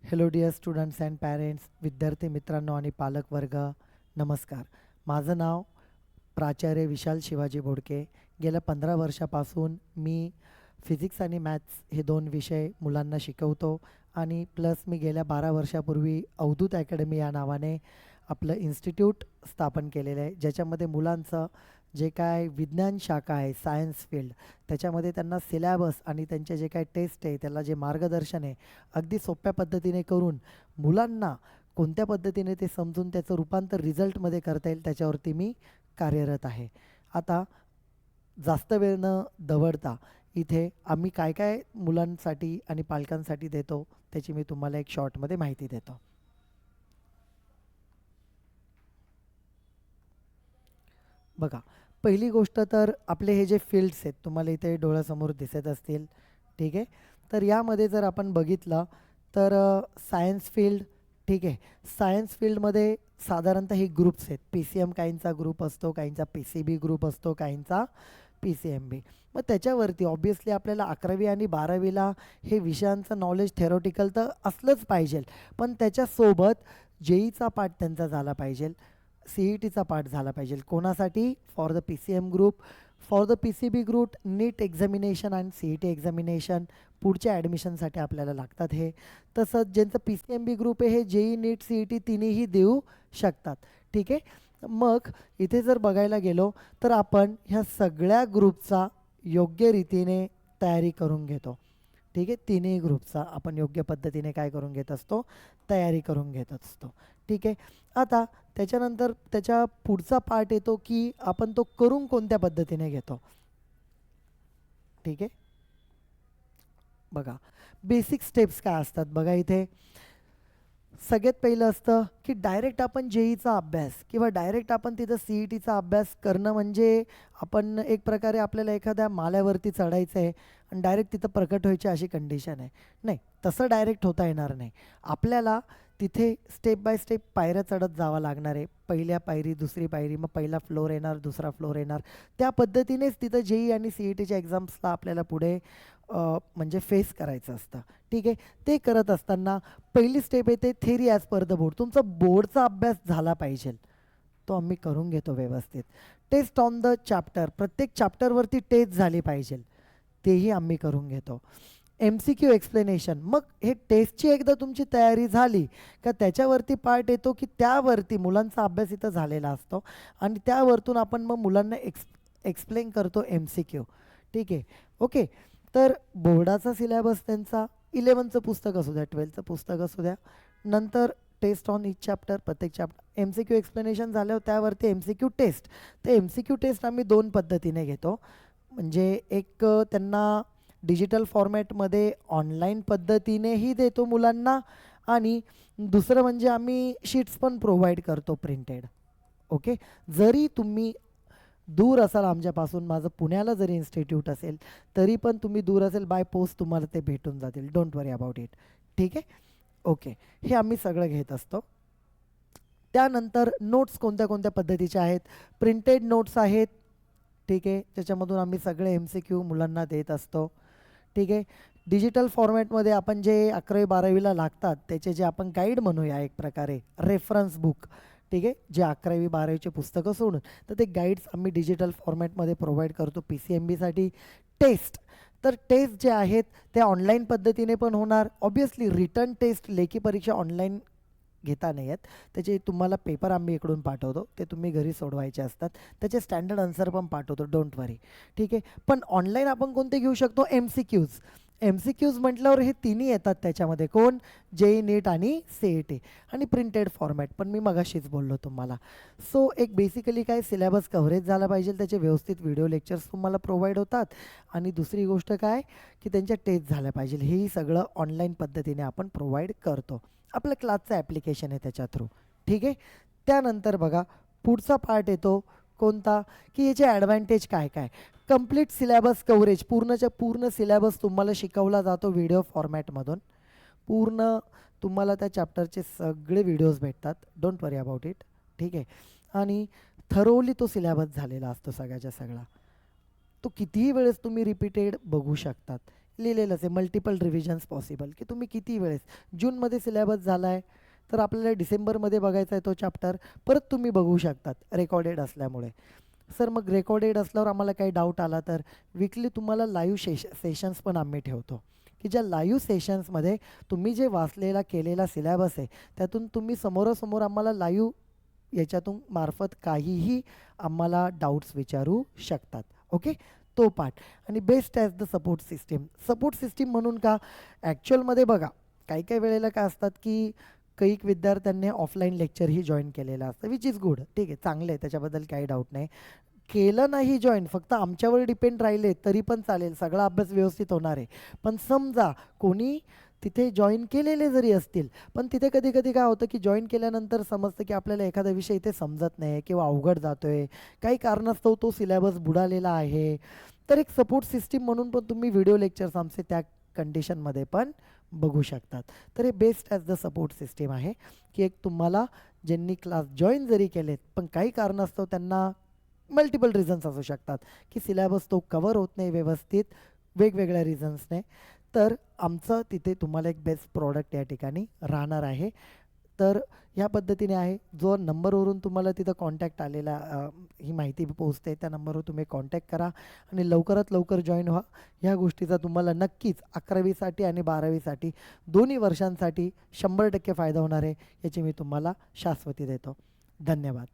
Hello dear students and parents, विद्यार्थी मित्रांनो आणि पालक वर्ग, नमस्कार. माझं नाव प्राचार्य विशाल शिवाजी बोडके. गेल्या 15 वर्षापासून मी फिजिक्स आणि मॅथ्स हे दोन विषय मुलांना शिकवतो आणि प्लस मी गेल्या 12 वर्षापूर्वी अवधूत अकॅडमी या नावाने आपलं इन्स्टिट्यूट स्थापन केलेलं आहे, ज्याच्यामध्ये मुलांचं जे काय विज्ञान शाखा आहे, सायन्स फील्ड, त्याच्यामध्ये त्यांना सिलॅबस आणि त्यांचे जे काय टेस्ट आहे, त्याला जे मार्गदर्शन आहे, अगदी सोप्या पद्धतीने करून मुलांना कोणत्या पद्धतीने ते समजून त्याचं रूपांतर रिझल्टमध्ये करता येईल त्याच्यावरती मी कार्यरत आहे. आता जास्त वेळ न दवडता इथे आम्ही काय काय मुलांसाठी आणि पालकांसाठी देतो त्याची मी तुम्हाला एक शॉर्टमध्ये माहिती देतो. बघा, पहिली गोष्ट तर आपले हे जे फील्ड्स आहेत तुम्हाला इथे डोळ्यासमोर दिसत असतील, ठीक आहे. तर यामध्ये जर आपण बघितलं तर सायन्स फील्ड, ठीक आहे. सायन्स फील्डमध्ये साधारणतः हे ग्रुप्स आहेत. पी सी एम काहींचा ग्रुप असतो, काहींचा पी सी बी ग्रुप असतो, काहींचा पी सी एम बी. मग त्याच्यावरती ऑब्वियसली आपल्याला 11वी आणि 12वीला हे विषयांचं नॉलेज थेरोटिकल तर असलंच पाहिजे, पण त्याच्यासोबत जेईचा पाठ त्यांचा झाला पाहिजे, सी ई टीचा पाठ झाला पाहिजे. कोणासाठी? For the P C M group, for the P C B group NEET examination आणि सी ई टी एक्झामिनेशन पुढच्या ॲडमिशनसाठी आपल्याला लागतात हे. तसंच ज्यांचं P C M B group आहे हे JEE NEET C E T तिन्हीही देऊ शकतात, ठीक आहे. मग इथे जर बघायला गेलो तर आपण ह्या सगळ्या ग्रुपचा योग्य रीतीने तयारी करून घेतो, ठीक आहे. तिन्ही ग्रुपचा आपण योग्य पद्धतीने काय करून घेत असतो? तयारी करून घेत असतो, ठीक आहे. आता त्याच्यानंतर त्याच्या पुढचा पार्ट येतो की आपण तो करून कोणत्या पद्धतीने घेतो, ठीक आहे. बघा, बेसिक स्टेप्स काय असतात बघा इथे. सगळ्यात पहिलं असतं की डायरेक्ट आपण जेईचा अभ्यास किंवा डायरेक्ट आपण तिथं सी ई टीचा अभ्यास करणं म्हणजे आपण एक प्रकारे आपल्याला एखाद्या माल्यावरती चढायचं आहे आणि डायरेक्ट तिथं प्रकट व्हायची अशी कंडिशन आहे. नाही, तसं डायरेक्ट होता येणार नाही. आपल्याला तिथे स्टेप बाय स्टेप पायऱ्या चढत जावं लागणार आहे. पहिल्या पायरी, दुसरी पायरी, मग पहिला फ्लोर येणार, दुसरा फ्लोर येणार. त्या पद्धतीनेच तिथं जेई आणि सी ई टीच्या एक्झाम्सला आपल्याला पुढे म्हणजे फेस करायचं असतं, ठीक आहे. ते करत असताना पहिली स्टेप येते theory as per the board. तुमचा बोर्डचा अभ्यास झाला पाहिजे, तो आम्ही करून घेतो व्यवस्थित. टेस्ट ऑन द चॅप्टर, प्रत्येक चॅप्टरवरती टेस्ट झाली पाहिजे, तेही आम्ही करून घेतो. एम सी क्यू एक्सप्लेनेशन, मग हे टेस्टची एकदा तुमची तयारी झाली का त्याच्यावरती पार्ट येतो की त्यावरती मुलांचा अभ्यास इथं झालेला असतो आणि त्यावरतून आपण मग मुलांना एक्सप्लेन करतो एम सी क्यू, ठीक आहे. ओके, तर बोर्डाचा सिलेबस त्यांचा 11चं पुस्तक असू द्या, 12चं पुस्तक असू द्या, नंतर टेस्ट ऑन इच चॅप्टर, प्रत्येक चॅप्टर एम सी क्यू एक्सप्लेनेशन झाल्यावर त्यावरती एम सी क्यू टेस्ट. तर एम सी क्यू टेस्ट आम्ही दोन पद्धतीने घेतो. म्हणजे एक त्यांना डिजिटल फॉर्मॅटमध्ये ऑनलाईन पद्धतीनेही देतो मुलांना आणि दुसरं म्हणजे आम्ही शीट्स पण प्रोव्हाइड करतो प्रिंटेड. ओके, जरी तुम्ही दूर असाल आमच्यापासून, माझं पुण्याला जरी इन्स्टिट्यूट असेल तरी पण तुम्ही दूर असेल, बाय पोस्ट तुम्हाला ते भेटून जातील. डोंट वरी अबाउट इट, ठीक आहे. ओके, हे आम्ही सगळं घेत असतो. त्यानंतर नोट्स कोणत्या कोणत्या पद्धतीच्या आहेत? प्रिंटेड नोट्स आहेत, ठीक आहे, त्याच्यामधून आम्ही सगळे एम सी क्यू मुलांना देत असतो, ठीक आहे. डिजिटल फॉर्मॅटमध्ये आपण जे 11वी 12वीला लागतात त्याचे जे आपण गाईड म्हणूया एक प्रकारे रेफरन्स बुक, ठीक आहे, जे 11वी 12वीचे पुस्तकं सोडून, तर ते गाईड्स आम्ही डिजिटल फॉर्मॅटमध्ये प्रोव्हाइड करतो पी सी एम बीसाठी. टेस्ट, तर टेस्ट जे आहेत ते ऑनलाईन पद्धतीने पण होणार. ऑब्वियसली रिटर्न टेस्ट, लेखी परीक्षा ऑनलाईन घेता नाही आहेत, त्याचे तुम्हाला पेपर आम्ही इकडून पाठवतो, ते तुम्ही घरी सोडवायचे असतात. त्याचे स्टँडर्ड आन्सर पण पाठवतो, डोंट वरी, ठीक आहे. पण ऑनलाईन आपण कोणते घेऊ शकतो? M C Qs. M C Qs म्हटल्यावर हे तिन्ही येतात त्याच्यामध्ये, कोण? जेई नीट आणि सी ई टी आणि प्रिंटेड फॉर्मॅट पण मी मगाशीच बोललो तुम्हाला. सो एक बेसिकली काय सिलेबस कव्हरेज झाला पाहिजे, त्याचे व्यवस्थित व्हिडिओ लेक्चर्स तुम्हाला प्रोव्हाइड होतात आणि दुसरी गोष्ट काय की त्यांच्या टेस्ट झाल्या पाहिजे, हेही सगळं ऑनलाईन पद्धतीने आपण प्रोव्हाइड करतो. आपल्या क्लासचं ॲप्लिकेशन आहे त्याच्या थ्रू, ठीक आहे. त्यानंतर बघा पुढचा पार्ट येतो कोणता की याचे ॲडव्हान्टेज काय काय. कंप्लीट सिलेबस कव्हरेज, पूर्णच्या पूर्ण सिलेबस तुम्हाला शिकवला जातो व्हिडिओ फॉर्मॅटमधून. पूर्ण तुम्हाला त्या चॅप्टरचे सगळे व्हिडिओज भेटतात, डोंट वरी अबाउट इट, ठीक आहे. आणि थरोली तो सिलेबस झालेला असतो सगळ्याच्या सगळा. तो कितीही वेळेस तुम्ही रिपीटेड बघू शकतात. लिहिलेलंच आहे मल्टिपल रिव्हिजन्स पॉसिबल, की तुम्ही किती वेळेस जूनमध्ये सिलेबस झाला आहे तर आपल्याला डिसेंबरमध्ये बघायचा आहे तो चॅप्टर, परत तुम्ही बघू शकतात रेकॉर्डेड असल्यामुळे. सर मग रेकॉर्डेड असल्यावर आम्हाला काही डाऊट आला तर वीकली तुम्हाला लाईव्ह सेशन्स पण आम्ही ठेवतो, की ज्या लाईव्ह सेशन्समध्ये तुम्ही जे वाचलेला केलेला सिलेबस आहे त्यातून तुम्ही समोरासमोर आम्हाला लाईव्ह याच्यातून मार्फत काहीही आम्हाला डाऊट्स विचारू शकतात. ओके, तो पार्ट. आणि best as the support system म्हणून का, ॲक्च्युअलमध्ये बघा काही काही वेळेला काय असतात की कैक विद्यार्थ्यांनी ऑफलाईन लेक्चरही जॉईन केलेलं असतं, विच इज गुड, ठीक आहे, चांगलं आहे, त्याच्याबद्दल काही डाऊट नाही. केलं नाही जॉईन, फक्त आमच्यावर डिपेंड राहिले तरी पण चालेल, सगळा अभ्यास व्यवस्थित होणार आहे. पण समजा कोणी तिथे जॉईन केलेले जरी असतील, पण तिथे कधी कधी काय होतं की जॉईन केल्यानंतर समजतं की आपल्याला एखादा विषय इथे समजत नाही किंवा अवघड जातोय, काही कारणास्तव तो सिलेबस बुडालेला आहे, तर एक सपोर्ट सिस्टीम म्हणून पण तुम्ही व्हिडिओ लेक्चर्स आमचे त्या कंडिशनमध्ये पण बघू शकतात. तर हे best as the support system आहे, की एक तुम्हाला ज्यांनी क्लास जॉईन जरी केलेत पण काही कारणास्तव त्यांना मल्टिपल रिझन्स असू शकतात की सिलेबस तो कवर होत नाही व्यवस्थित, वेगवेगळ्या रिझन्सने, तर आमचं तिथे तुम्हाला एक बेस्ट प्रॉडक्ट या ठिकाणी राहणार आहे. तर ह्या पद्धतीने आहे, जो नंबरवरून तुम्हाला तिथं कॉन्टॅक्ट आलेला ही माहिती पोहोचते त्या नंबरवर तुम्ही कॉन्टॅक्ट करा आणि लवकरात लवकर जॉईन व्हा. ह्या गोष्टीचा तुम्हाला नक्कीच 11वीसाठी आणि 12वीसाठी दोन्ही वर्षांसाठी 100% फायदा होणार आहे, याची मी तुम्हाला शाश्वती देतो. धन्यवाद.